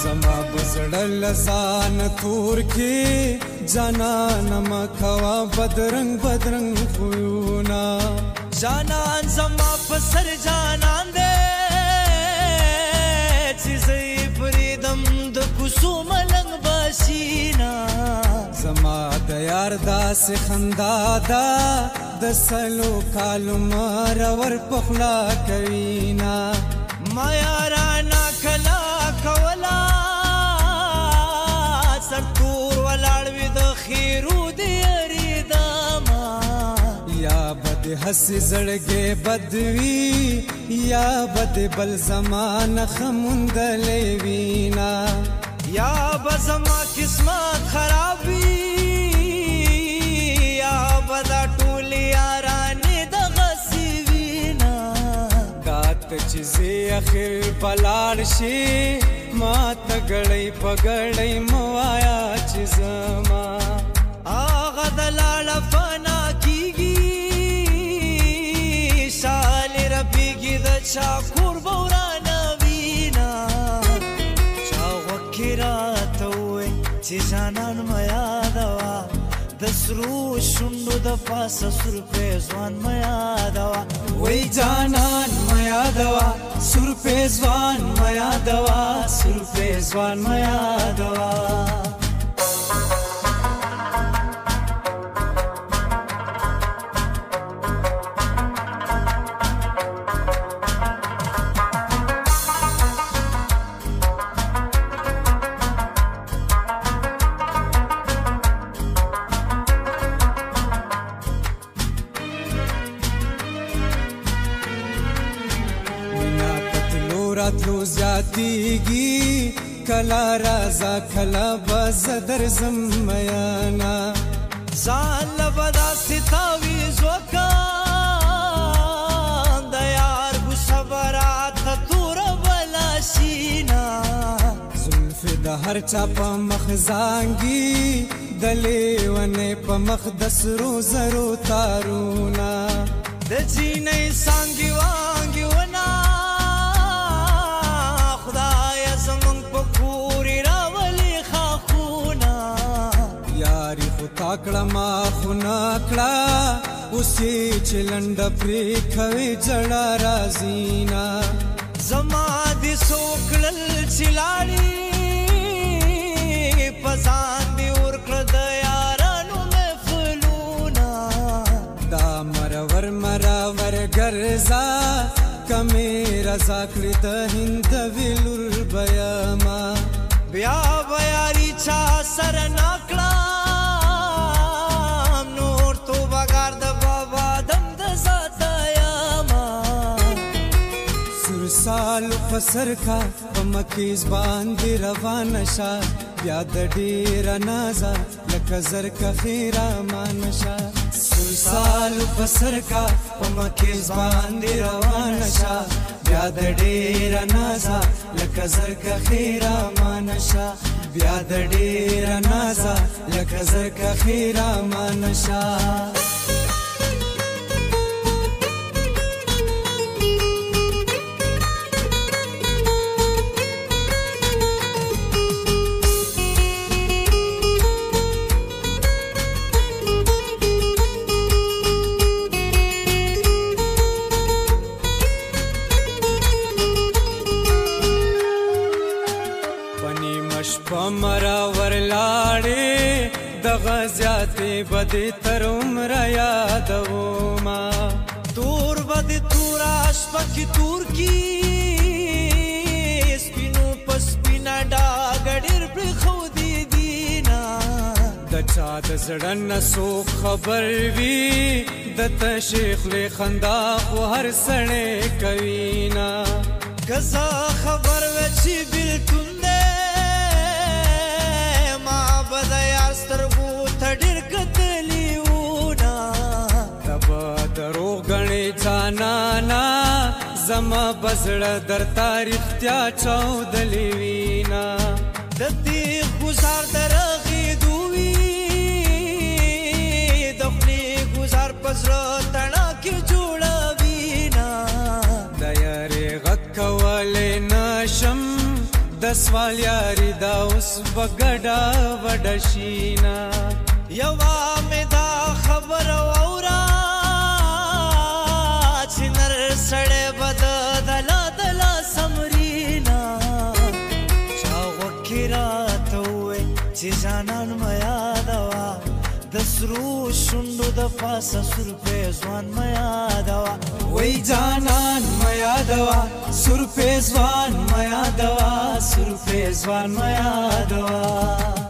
زما بزړه لزان تور کې جانان مکوا بدرنګ بدرنګ خویونا جانان زما پسر جانان دے چیزی پریدم د کوسو ملنګ باشینا زما د یار داسې خندا ده د سلو کالو مرور پخلا کوینا ما یارانا کلا کولا سرتور ولاړ وي د خیرو دی اریداما یا بد حسی زړګې بدوي یا بد بل زمانه خموندلې وینا یا بزما قسمت خراب وي یا بدا ټول یارانې د غسی وینا دات چیزې اخر بلاړ شي ما تګړې پګړې موایا چې زما آغا دلال فنا کیږي شال ربیږي د چاکور بورانا وینا چا وکراته وې چې جانان ما یادوا د سرو شونډو د پاسه سر په ځوان ما یادوا وای جانان ما یادوا سر په ځوان ما یادوا سر په ځوان ما یادوا راتلو زیاتیږي کلا رازا کلا باز درځم میانا ځان لبدا ستاوي زوکان د یار ګو صبرات تور ولا شینا زلف د هر چا په مخ زانګي د لیونې په مخ د سرو زرو تارونا د جینې سانګي وانګي ونا تاکړه ما خونا کړه اوسې چې لنډ پرې کوي جړه رازینا زما دې سوکړل چې لاړې پسان دې ورکړه د یارانو محفلونه دا مرور مرور ګرځا کمې رضا کړې د هند ویلور بیاما بیا بیاري چا سر ناکړه سالو پسر کا پمکیز باندې روان شا بیا د ډیر نازا لکه زر کا خیره مانشا سالو پسر کا پمکیز باندې روان شا بیا د ډیر نازا لکه زر کا خیره مانشا بیا د ډیر نازا لکه زر کا خیره مانشا مرا ورلاړې د غزياتې بدې تر عمر یادوما تور بدې تور اشپکی تور کی سپینو پسپینا ډاګړر پر خو دي دینا د چا د زړه نسو خبر وی د تشیخ له خندا خو هر سړی کوینا کزا خبر وچی بلتون جانانا زما بزړه در تاریخ تیا چاودلې وینا د دې گزار درغې دوی د خپل گزار پزړه تڼا کې جوړه وینا د یارې غکولې نشم د سوال یاری دا اوس بګډا وډشینا یوا مې دا خبر اورا چې نر سړی بد دلا دلا سمرینا چا وکې راته ووې چې جانان مه یادوه د سرو شونډو د پاسه سور پیزوان مه یادوه وای جانان مه یادوه سور پیزوان مه یادوه سور پیزوان مه یادوه